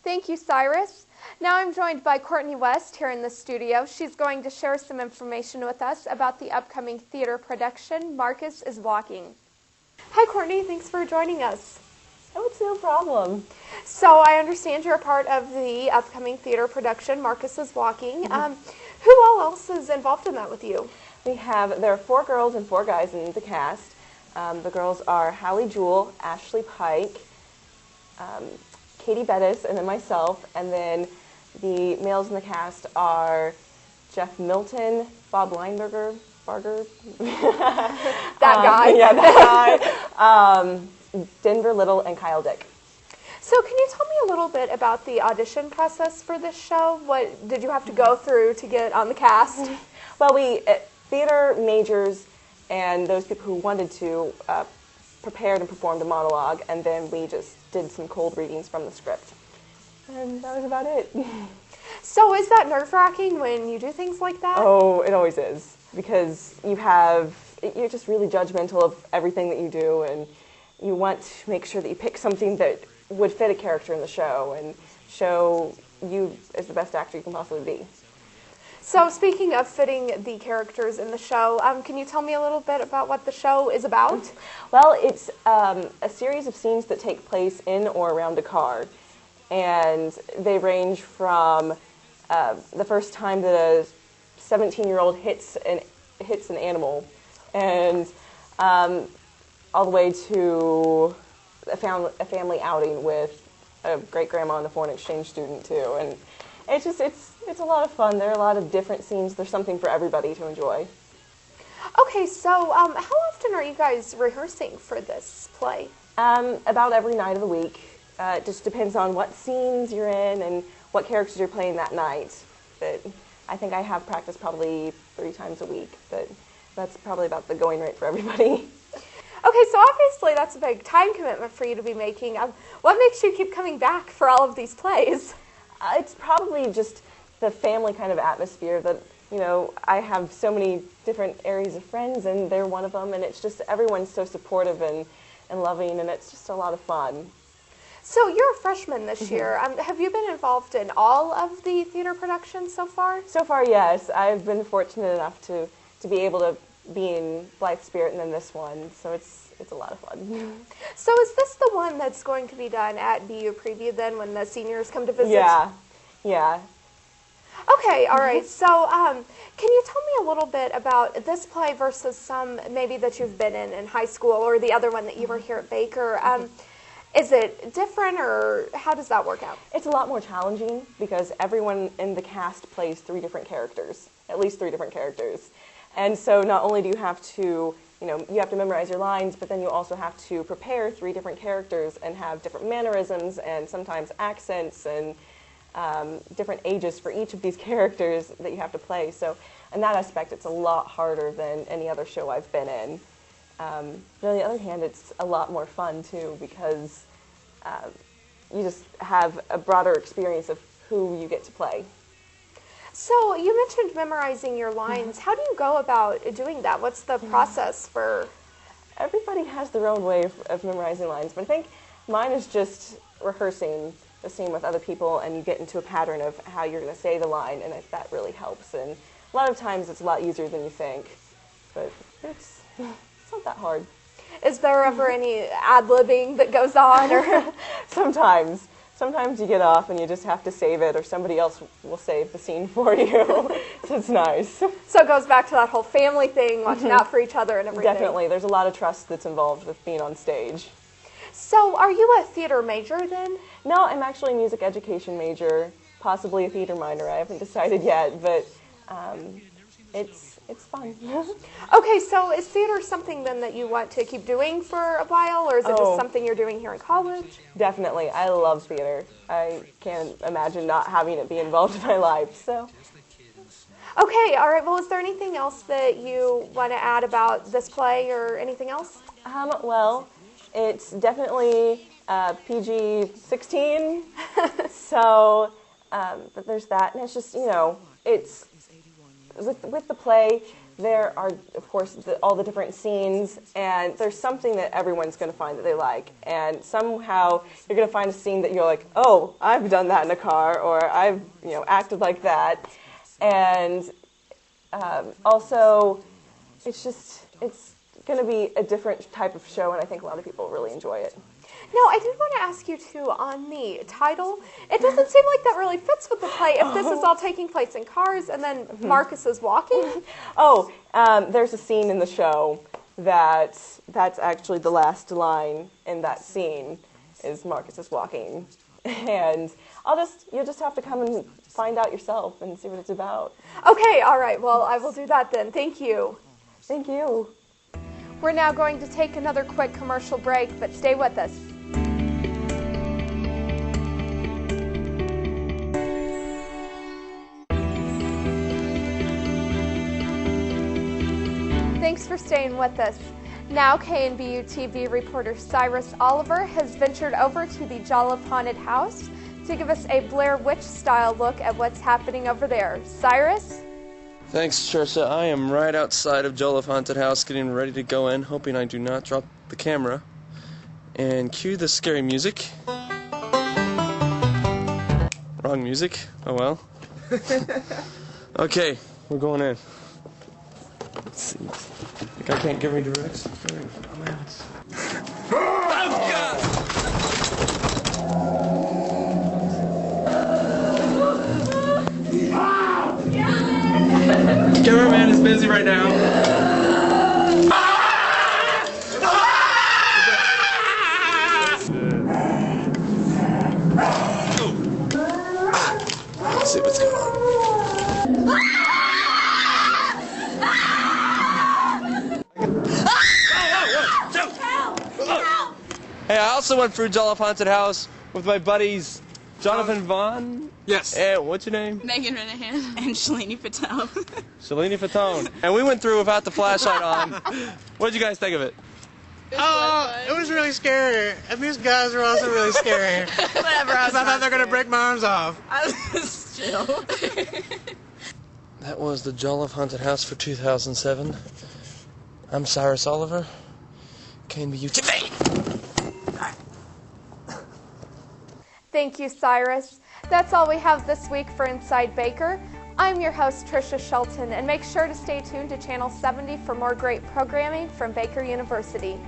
Thank you, Cyrus. Now I'm joined by Courtney West here in the studio. She's going to share some information with us about the upcoming theater production, Marcus is Walking. Hi, Courtney. Thanks for joining us. Oh, it's no problem. So I understand you're a part of the upcoming theater production, Marcus is Walking. Who all else is involved in that with you? There are 4 girls and 4 guys in the cast. The girls are Hallie Jewell, Ashley Pike, Katie Bettis, and then myself. And then the males in the cast are Jeff Milton, Bob Lineberger, That guy. Yeah, that guy. Denver Little and Kyle Dick. So can you tell me a little bit about the audition process for this show? What did you have to go through to get on the cast? Well, theater majors and those people who wanted to prepared and performed a monologue, and then we just did some cold readings from the script. And that was about it. So is that nerve-wracking when you do things like that? Oh, it always is, because you're just really judgmental of everything that you do, and you want to make sure that you pick something that would fit a character in the show and show you as the best actor you can possibly be. So speaking of fitting the characters in the show, can you tell me a little bit about what the show is about? Well, it's a series of scenes that take place in or around a car, and they range from the first time that a 17-year-old hits an animal, and all the way to a family outing with a great-grandma and a foreign exchange student too. And it's a lot of fun. There are a lot of different scenes. There's something for everybody to enjoy. Okay, so how often are you guys rehearsing for this play? About every night of the week. It just depends on what scenes you're in and what characters you're playing that night. But I think I have practice probably 3 times a week, but that's probably about the going rate for everybody. Okay, so obviously that's a big time commitment for you to be making. What makes you keep coming back for all of these plays? It's probably just the family kind of atmosphere that, I have so many different areas of friends, and they're one of them, and it's just everyone's so supportive and loving, and it's just a lot of fun. So you're a freshman this year. Have you been involved in all of the theater productions so far? So far, yes. I've been fortunate enough to be able to be in Blythe Spirit and then this one, so it's a lot of fun. So is this the one that's going to be done at BU Preview then when the seniors come to visit? Yeah. Okay, all right. So can you tell me a little bit about this play versus some maybe that you've been in high school, or the other one that you were here at Baker? Is it different, or how does that work out? It's a lot more challenging because everyone in the cast plays 3 different characters, at least 3 different characters. And so not only do you have to, you have to memorize your lines, but then you also have to prepare 3 different characters and have different mannerisms and sometimes accents and different ages for each of these characters that you have to play. So in that aspect, it's a lot harder than any other show I've been in. But on the other hand, it's a lot more fun too, because you just have a broader experience of who you get to play. So you mentioned memorizing your lines. How do you go about doing that? What's the process for? Everybody has their own way of memorizing lines, but I think mine is just rehearsing the scene with other people, and you get into a pattern of how you're going to say the line, and that really helps. And a lot of times it's a lot easier than you think, but it's not that hard. Is there ever any ad-libbing that goes on? Or Sometimes. Sometimes you get off and you just have to save it, or somebody else will save the scene for you. So it's nice. So it goes back to that whole family thing, watching out for each other and everything. Definitely. There's a lot of trust that's involved with being on stage. So are you a theater major then? No, I'm actually a music education major, possibly a theater minor. I haven't decided yet, but it's fun. Okay, so is theater something then that you want to keep doing for a while, or is it just something you're doing here in college? Definitely. I love theater. I can't imagine not having it be involved in my life. So. Okay, all right. Well, is there anything else that you want to add about this play or anything else? Well, it's definitely PG-16, so but there's that, and it's just, it's with the play, there are, of course, all the different scenes, and there's something that everyone's going to find that they like. And somehow you're going to find a scene that you're like, oh, I've done that in a car, or I've acted like that. And also, it's going to be a different type of show, and I think a lot of people really enjoy it. Now, I did want to ask you, too, on the title, it doesn't seem like that really fits with the play if this is all taking place in cars and then Marcus is walking. There's a scene in the show that's actually the last line in that scene is Marcus is walking. And you'll just have to come and find out yourself and see what it's about. Okay, all right. Well, I will do that then. Thank you. Thank you. We're now going to take another quick commercial break, but stay with us. Thanks for staying with us. Now KNBU-TV reporter Cyrus Oliver has ventured over to the Jolliffe Haunted House to give us a Blair Witch style look at what's happening over there. Cyrus? Thanks, Trisha. I am right outside of Jolliffe Haunted House getting ready to go in, hoping I do not drop the camera. And cue the scary music. Wrong music. Oh well. Okay, we're going in. Let's see. Think I can't give me directions? Oh, man. Oh, God! Cameraman is busy right now. Let's see what's going on. Hey, I also went through Jolliffe Haunted House with my buddies Jonathan Vaughn. Yes. And what's your name? Megan Renahan and Shalini Patel. Shalini Fatone. And we went through without the flashlight on. What did you guys think of it? It was really scary. And these guys are also really scary. Whatever. I thought they were going to break my arms off. I was chill. That was the Jolliffe Haunted House for 2007. I'm Cyrus Oliver, KNBU-TV. Thank you, Cyrus. That's all we have this week for Inside Baker. I'm your host, Trisha Shelton, and make sure to stay tuned to Channel 70 for more great programming from Baker University.